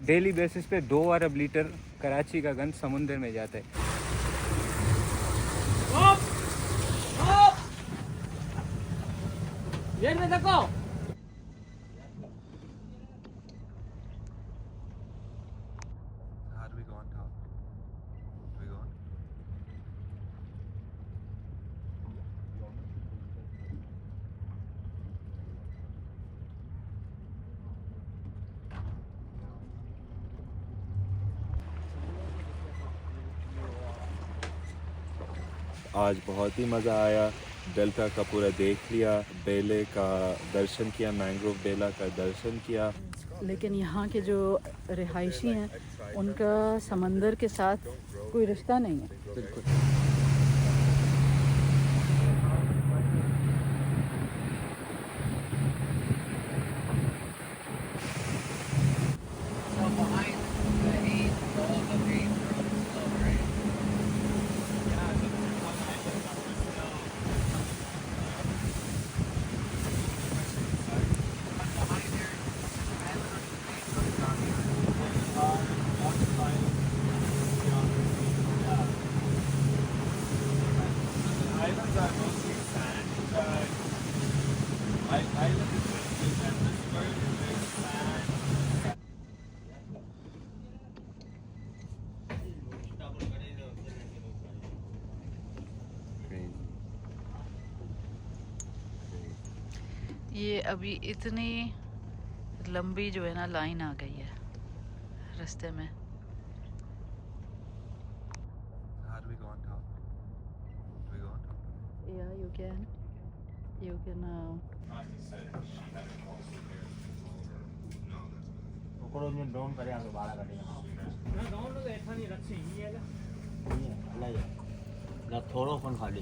Daily basis पे 2 अरब litre Karachi का गंद समुंदर में जाता है। ये में देखो आज बहुत ही मज़ा आया। डेल्टा का पूरा देख लिया, बेले का दर्शन किया, मैंग्रोव बेला का दर्शन किया। लेकिन यहाँ के जो रिहायशी हैं उनका समंदर के साथ कोई रिश्ता नहीं है। बिल्कुल। ये अभी इतनी लंबी जो है ना लाइन आ गई है रास्ते में। Yeah, you can. You can. Down करे आगे बाड़ा कटेगा ना डाउन तो ऐसा नहीं रख ही है ना ना थोड़ो फोन खाली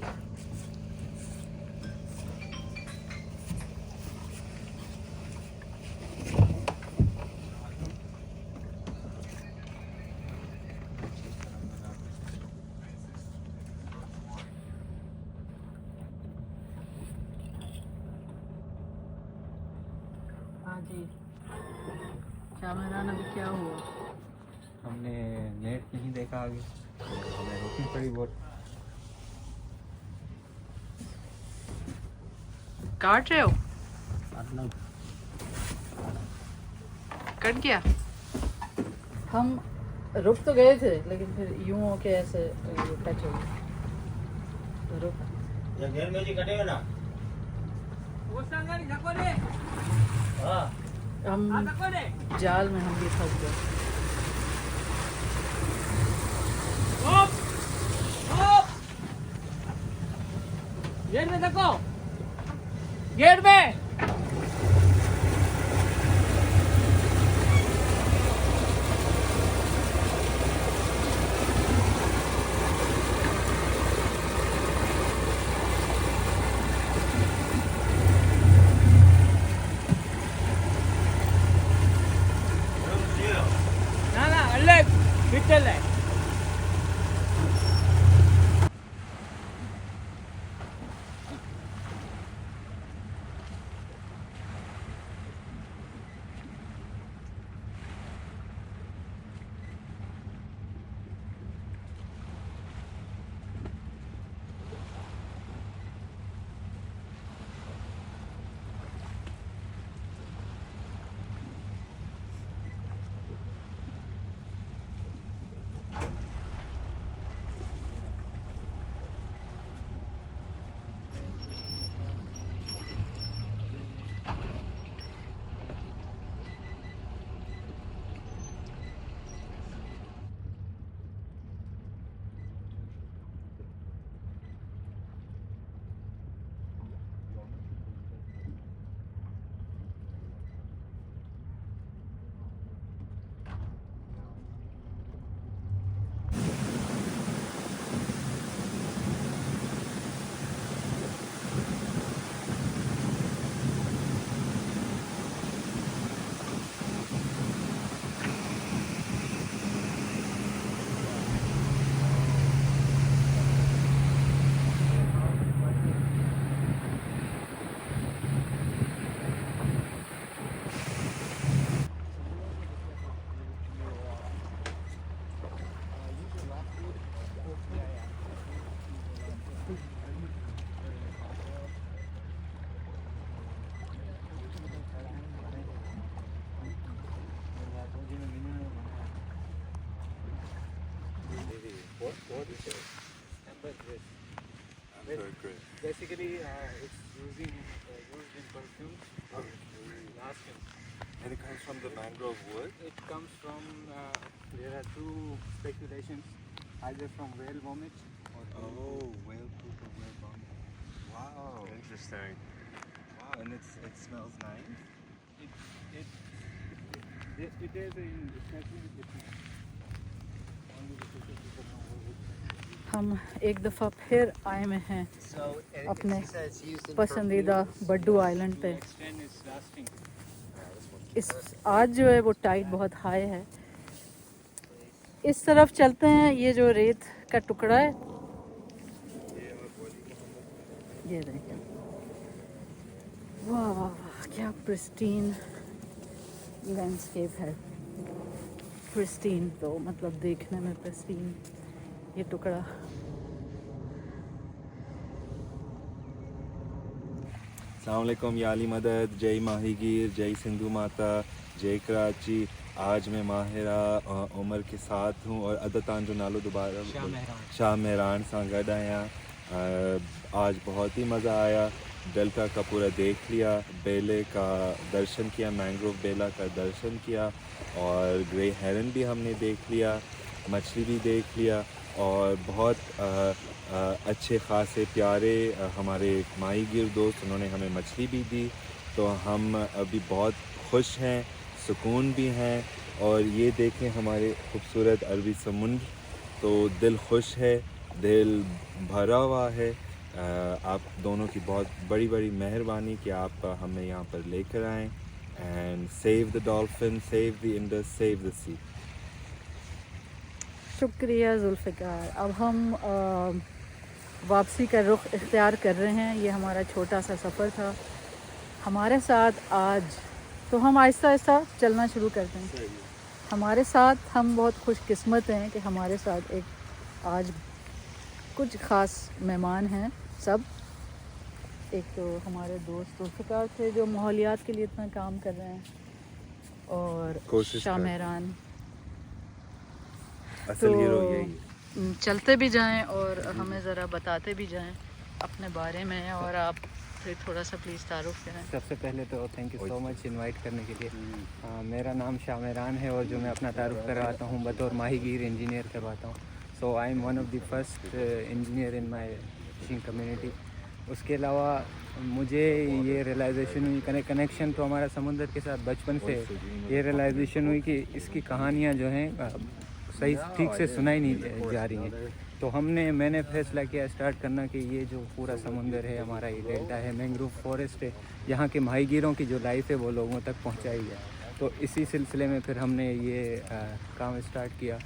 हाँ जी, कैमरामैन अभी क्या हुआ? हमने नेट नहीं देखा आगे, हमें रोकनी पड़ी बहुत। काट रहे हो? कट गया। हम रुक तो गए थे लेकिन फिर यूं हो के ऐसे टच हो गया तो रुक। ये घेर में जी कटेगा ना वो संगा नहीं धक्को दे। हां हम जाल में हम भी फंस गए। गेट में देखो गेट में ना ना अल्ले बिचल है What is it? Ambergris. Ambergris. Basically, it's used in perfumes. Lasting. And it comes from the mangrove wood? It comes from, there are two speculations, either from whale vomit or whale poop or whale vomit. Wow. Interesting. Wow, and it smells nice? it is in snacking. हम एक दफ़ा फिर आए में हैं So, अपने she says used in पसंदीदा perfumes. बड्डू island पे। Extend its lasting. इस आज जो है वो टाइड बहुत हाई है। इस तरफ चलते हैं, ये जो रेत का टुकड़ा है ये देखिए, वाह वाह वाह, क्या प्रिस्टीन लैंडस्केप है। प्रिस्टीन तो मतलब देखने में प्रिस्टीन, ये टुकड़ा। अस्सलामुअलैकुम, याली मदद, जय माहीगीर, जय सिंधु माता, जय कराची। आज मैं माहिरा उमर के साथ हूँ और अदतान जो नालो दोबारा शाह मेहरान सां गॾु आहियां। आज बहुत ही मज़ा आया। डेल्टा का पूरा देख लिया, बेले का दर्शन किया, मैंग्रोव बेला का दर्शन किया और ग्रे हेरन भी हमने देख लिया, मछली भी देख लिया और बहुत अच्छे ख़ासे प्यारे हमारे माहीगीर दोस्त, उन्होंने हमें मछली भी दी। तो हम अभी बहुत खुश हैं, सुकून भी हैं और ये देखें हमारे खूबसूरत अरबी समुंदर, तो दिल खुश है, दिल भरा हुआ है। आप दोनों की बहुत बड़ी बड़ी मेहरबानी कि आप हमें यहाँ पर लेकर आएँ। And save the dolphin, save the Indus, save the sea. शुक्रिया जुल्फ़िकार। अब हम वापसी का रुख इख्तियार कर रहे हैं। ये हमारा छोटा सा सफ़र था हमारे साथ आज, तो हम आहिस्ता आहिस्ता चलना शुरू करते हैं। हमारे साथ हम बहुत खुशकिस्मत हैं कि हमारे साथ एक आज कुछ ख़ास मेहमान हैं सब। एक तो हमारे दोस्त जुल्फ़िकार थे जो माहौलियात के लिए इतना काम कर रहे हैं, और शाह मेहरान। असल हीरो यही। चलते भी जाएं और हमें ज़रा बताते भी जाएं अपने बारे में, और आप फिर थोड़ा सा प्लीज़ तारुफ करें। सबसे पहले तो thank you so much invite करने के लिए। मेरा नाम शाह मेहरान है और जो मैं अपना तारुफ करवाता हूँ बतौर माहीगीर इंजीनियर करवाता हूँ। So I am one of the first engineer in my fishing community. उसके अलावा मुझे ये रियलाइजेशन हुई, कनेक्शन तो हमारा समुंदर के साथ बचपन से, ये रियलाइजेशन हुई कि इसकी कहानियाँ जो हैं सही ठीक से सुनाई नहीं जा रही हैं। तो मैंने फैसला किया स्टार्ट करना कि ये जो पूरा समुंदर है हमारा, ये डेल्टा है, मैंग्रोव फॉरेस्ट है, यहाँ के माहीगीरों की जो लाइफ है वो लोगों तक पहुँचाई है। तो इसी सिलसिले में फिर हमने ये काम स्टार्ट किया।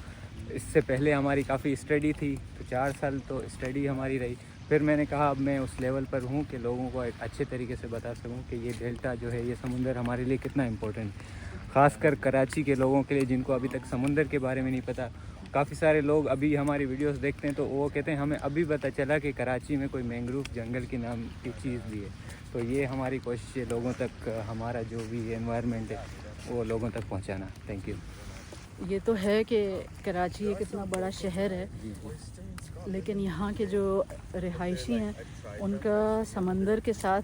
इससे पहले हमारी काफ़ी स्टडी थी, तो 4 साल तो स्टडी हमारी रही। फिर मैंने कहा अब मैं उस लेवल पर हूँ कि लोगों को एक अच्छे तरीके से बता सकूँ कि ये डेल्टा जो है, ये समुंदर हमारे लिए कितना इम्पोर्टेंट है। ख़ासकर कराची के लोगों के लिए जिनको अभी तक समुंदर के बारे में नहीं पता। काफ़ी सारे लोग अभी हमारी वीडियोस देखते हैं तो वो कहते हैं हमें अभी पता चला कि कराची में कोई मैंग्रोव जंगल के नाम की चीज़ भी है। तो ये हमारी कोशिश है लोगों तक हमारा जो भी एनवायरनमेंट है वो लोगों तक पहुंचाना। Thank you. ये तो है कि कराची एक इतना बड़ा शहर है, लेकिन यहाँ के जो रिहायशी हैं उनका समंदर के साथ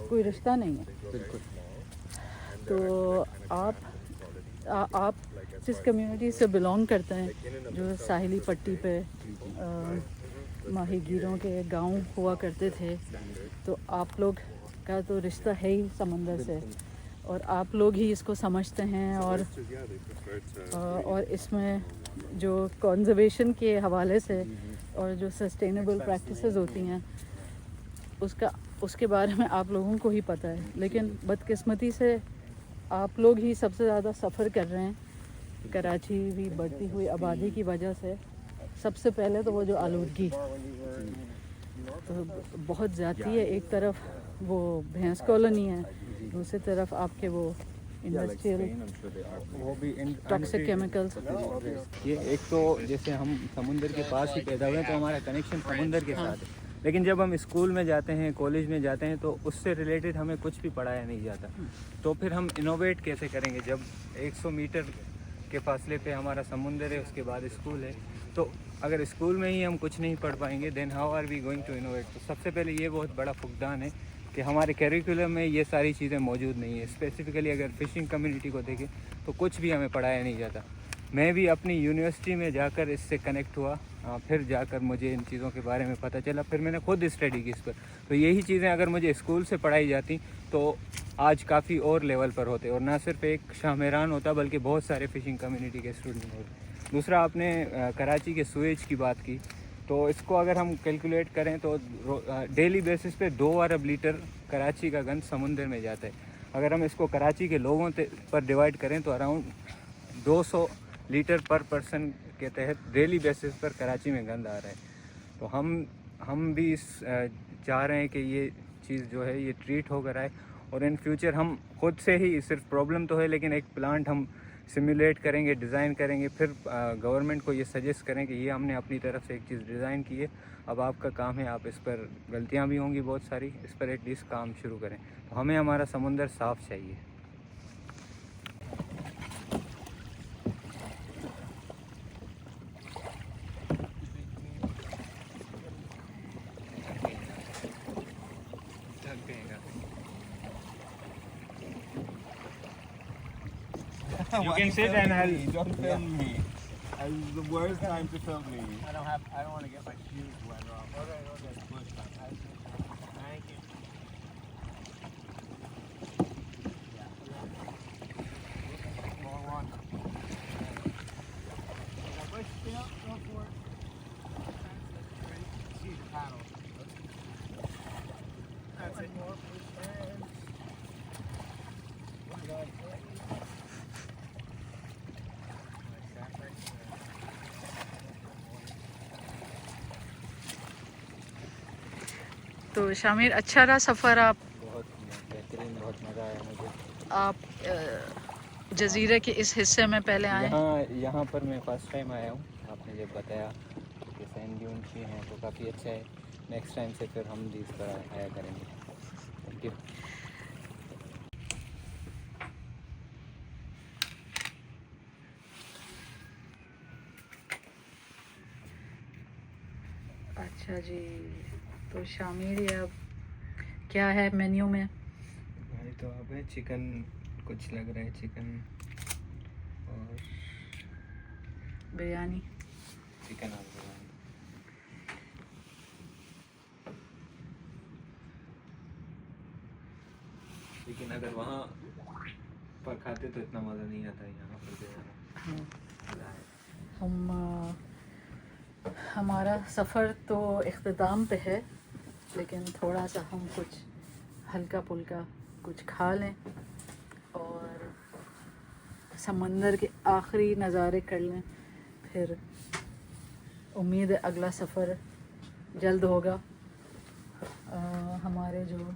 कोई रिश्ता नहीं है। तो आप जिस कम्युनिटी से बिलोंग करते हैं, जो साहिली पट्टी पे माहीगीरों के गांव हुआ करते थे, तो आप लोग का तो रिश्ता है ही समंदर से, और आप लोग ही इसको समझते हैं। और इसमें जो कंजर्वेशन के हवाले से और जो सस्टेनेबल प्रैक्टिसेस होती हैं उसके बारे में आप लोगों को ही पता है। लेकिन बदकिस्मती से आप लोग ही सबसे ज़्यादा सफ़र कर रहे हैं कराची भी बढ़ती हुई आबादी की वजह से। सबसे पहले तो वो जो आलूदगी तो बहुत ज़्यादा है। एक तरफ वो भैंस कॉलोनी है, दूसरी तरफ आपके वो इंडस्ट्रियल वो भी टॉक्सिक केमिकल्स। ये एक तो जैसे हम समुंदर के पास ही पैदा हुए तो हमारा कनेक्शन समुंदर के साथ है, लेकिन जब हम स्कूल में जाते हैं, कॉलेज में जाते हैं, तो उससे रिलेटेड हमें कुछ भी पढ़ाया नहीं जाता। तो फिर हम इनोवेट कैसे करेंगे जब 100 मीटर के फासले पे हमारा समुंदर है, उसके बाद स्कूल है। तो अगर स्कूल में ही हम कुछ नहीं पढ़ पाएंगे then how are we going to innovate. तो सबसे पहले ये बहुत बड़ा फुकदान है कि हमारे करिकुलम में ये सारी चीज़ें मौजूद नहीं है। स्पेसिफ़िकली अगर फ़िशिंग कम्युनिटी को देखें तो कुछ भी हमें पढ़ाया नहीं जाता। मैं भी अपनी यूनिवर्सिटी में जाकर इससे कनेक्ट हुआ, फिर जाकर मुझे इन चीज़ों के बारे में पता चला, फिर मैंने खुद स्टडी की इस पर। तो यही चीज़ें अगर मुझे स्कूल से पढ़ाई जाती तो आज काफ़ी और लेवल पर होते, और ना सिर्फ एक शाह मेहरान होता बल्कि बहुत सारे फ़िशिंग कम्युनिटी के स्टूडेंट होते। दूसरा, आपने कराची के सुएज की बात की, तो इसको अगर हम कैलकुलेट करें तो डेली बेसिस पे 2 अरब लीटर कराची का गंद समुंदर में जाता है। अगर हम इसको कराची के लोगों पर डिवाइड करें तो अराउंड 200 लीटर पर पर्सन के तहत डेली बेसिस पर कराची में गंद आ रहा है। तो हम भी चाह रहे हैं कि ये चीज़ जो है ये ट्रीट होकर आए, और इन फ्यूचर हम खुद से ही, सिर्फ प्रॉब्लम तो है लेकिन एक प्लांट हम सिमुलेट करेंगे, डिज़ाइन करेंगे, फिर गवर्नमेंट को ये सजेस्ट करें कि ये हमने अपनी तरफ से एक चीज़ डिज़ाइन की है, अब आपका काम है, आप इस पर गलतियां भी होंगी बहुत सारी, इस पर एटलीस्ट काम शुरू करें। तो हमें हमारा समुंदर साफ़ चाहिए। You can sit and I'll... Don't film me. It's the worst time to film me. I don't want to get my shoes wet off. Okay. Thank you. Long one. Go for it. See the paddle. That's it. More push hands. तो शामिर, अच्छा रहा सफ़र? आप बहुत बेहतरीन, बहुत मज़ा आया मुझे। आप जजीरे के इस हिस्से में पहले आए? यहाँ पर मैं फ़र्स्ट टाइम आया हूँ। आपने जब बताया कि सैंड ड्यून्स भी हैं तो काफ़ी अच्छा है। नेक्स्ट टाइम से फिर हम भी इस पर आया करेंगे। Thank you. अच्छा जी, तो शामिर, ये अब क्या है मेन्यू में? भाई तो अब है चिकन, कुछ लग रहा है चिकन और बिरयानी। चिकन और बिरयानी। लेकिन अगर वहाँ पर खाते तो इतना मज़ा नहीं आता, यहाँ पर जो है मज़ा है। हमारा सफ़र तो इख्तिताम पे है, लेकिन थोड़ा सा हम कुछ हल्का फुल्का कुछ खा लें और समंदर के आखिरी नज़ारे कर लें। फिर उम्मीद है अगला सफ़र जल्द होगा। हमारे जो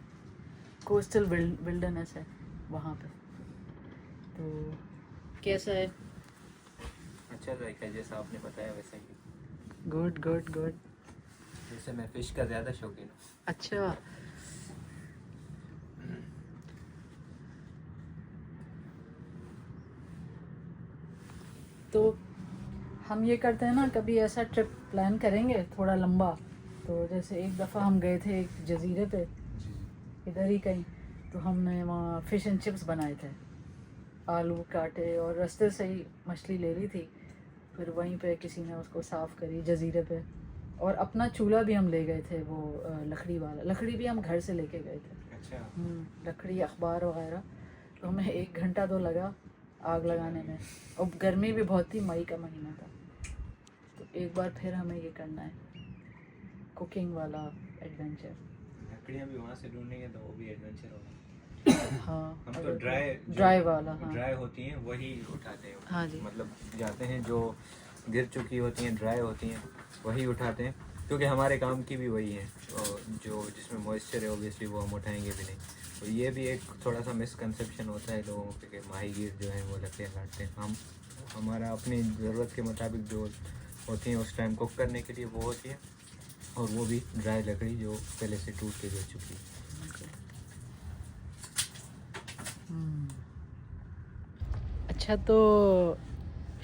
कोस्टल विल्डरनेस है वहाँ पे। तो कैसा है? अच्छा जायका, जैसा आपने बताया वैसा ही। Good good good. जैसे मैं फ़िश का ज़्यादा शौकीन हूँ। अच्छा, तो हम ये करते हैं ना, कभी ऐसा ट्रिप प्लान करेंगे थोड़ा लंबा। तो जैसे एक दफ़ा हम गए थे एक जजीरे पे, इधर ही कहीं, तो हमने वहाँ फ़िश एंड चिप्स बनाए थे, आलू काटे और रास्ते से ही मछली ले ली थी। फिर वहीं पे किसी ने उसको साफ़ करी जजीरे पे, और अपना चूल्हा भी हम ले गए थे, वो लकड़ी वाला। लकड़ी भी हम घर से लेके गए थे। अच्छा। लकड़ी, अखबार वगैरह। तो हमें 1 घंटा तो लगा आग लगाने में, और गर्मी भी बहुत थी, मई का महीना था। तो एक बार फिर हमें ये करना है, कुकिंग वाला एडवेंचर। लकड़ियाँ भी वहाँ से ढूंढेंगे तो वो भी एडवेंचर होगा। हाँ, हम तो ड्राई वाला, हाँ, ड्राई होती हैं वही उठाते हैं। हाँ जी। मतलब जाते हैं जो गिर चुकी होती हैं, ड्राई होती हैं, वही उठाते हैं, क्योंकि हमारे काम की भी वही है। और जो जिसमें मॉइस्चर है ऑब्वियसली वो हम उठाएंगे भी नहीं। तो ये भी एक थोड़ा सा मिसकंसेप्शन होता है लोगों के कि माहीगीर जो हैं वो लकड़ियाँ काटते हैं। हमारा अपनी ज़रूरत के मुताबिक जो होती हैं उस टाइम कुक करने के लिए वो होती है, और वो भी ड्राई लकड़ी जो पहले से टूट के गिर चुकी है। अच्छा, तो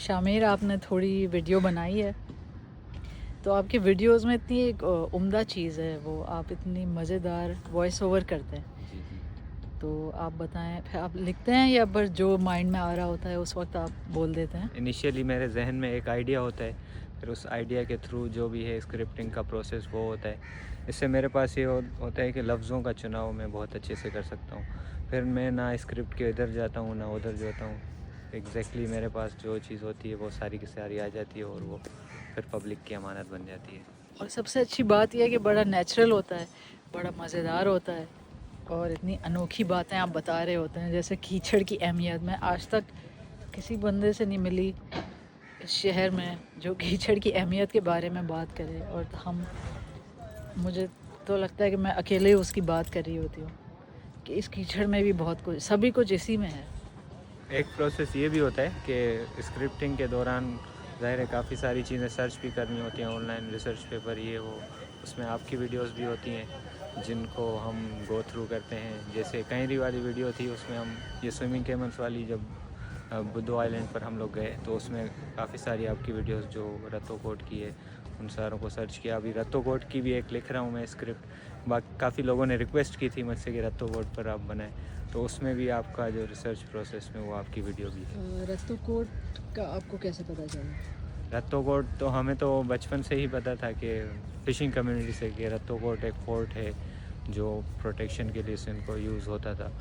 शामिर, आपने थोड़ी वीडियो बनाई है, तो आपकी वीडियोस में इतनी एक उम्दा चीज़ है, वो आप इतनी मज़ेदार वॉइस ओवर करते हैं। तो आप बताएं, फिर आप लिखते हैं या बस जो माइंड में आ रहा होता है उस वक्त आप बोल देते हैं? इनिशियली मेरे जहन में एक आइडिया होता है, फिर उस आइडिया के थ्रू जो भी है स्क्रिप्टिंग का प्रोसेस वो होता है। इससे मेरे पास ये होता है कि लफ्ज़ों का चुनाव मैं बहुत अच्छे से कर सकता हूँ। फिर मैं ना स्क्रिप्ट के इधर जाता हूँ ना उधर जाता हूँ, एग्जैक्टली मेरे पास जो चीज़ होती है वो सारी की सारी आ जाती है और वो फिर पब्लिक की अमानत बन जाती है। और सबसे अच्छी बात यह है कि बड़ा नेचुरल होता है, बड़ा मज़ेदार होता है और इतनी अनोखी बातें आप बता रहे होते हैं, जैसे कीचड़ की अहमियत। मैं आज तक किसी बंदे से नहीं मिली इस शहर में जो कीचड़ की अहमियत के बारे में बात करे, और मुझे तो लगता है कि मैं अकेले ही उसकी बात कर रही होती हूँ कि इस कीचड़ में भी बहुत कुछ, सभी कुछ इसी में है। एक प्रोसेस ये भी होता है कि स्क्रिप्टिंग के दौरान ज़ाहिर है काफ़ी सारी चीज़ें सर्च भी करनी होती हैं, ऑनलाइन रिसर्च पेपर ये वो, उसमें आपकी वीडियोस भी होती हैं जिनको हम गो थ्रू करते हैं। जैसे कैरी वाली वीडियो थी, उसमें हम ये स्विमिंग कैमल्स वाली, जब बुद्धो आइलैंड पर हम लोग गए तो उसमें काफ़ी सारी आपकी वीडियोस जो रत्तो कोट की है उन सारों को सर्च किया। अभी रत्तो कोट की भी एक लिख रहा हूँ मैं स्क्रिप्ट। बाकी काफ़ी लोगों ने रिक्वेस्ट की थी मुझसे कि रत्तो कोट पर आप बनाएं, तो उसमें भी आपका जो रिसर्च प्रोसेस में वो आपकी वीडियो भी है। रत्तो कोट का आपको कैसे पता चला? रत्तो कोट तो हमें तो बचपन से ही पता था कि फ़िशिंग कम्युनिटी से कि रत्तो कोट एक फोर्ट है जो प्रोटेक्शन के लिए इनको यूज़ होता था।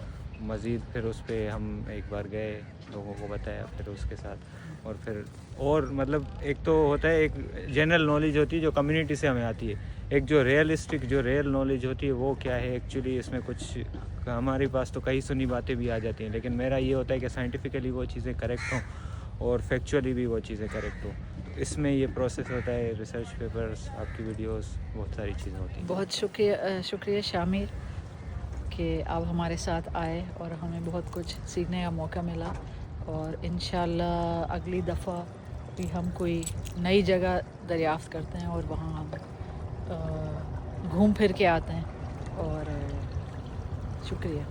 मज़ीद फिर उस पर हम एक बार गए, लोगों को बताया फिर उसके साथ, और फिर और मतलब एक तो होता है एक जनरल नॉलेज होती है जो कम्युनिटी से हमें आती है, एक जो रियलिस्टिक जो रियल नॉलेज होती है वो क्या है एक्चुअली। इसमें कुछ हमारे पास तो कई सुनी बातें भी आ जाती हैं, लेकिन मेरा ये होता है कि साइंटिफिकली वो चीज़ें करेक्ट हों और फैक्चुअली भी वो चीज़ें करेक्ट हो। इसमें ये प्रोसेस होता है, रिसर्च पेपर्स, आपकी वीडियोस, बहुत सारी चीज़ें होती हैं। बहुत शुक्रिया शामिर कि आप हमारे साथ आए और हमें बहुत कुछ सीखने का मौका मिला, और इंशाल्लाह अगली दफ़ा भी हम कोई नई जगह दरियाफ़्त करते हैं और वहाँ हम घूम फिर के आते हैं। और शुक्रिया।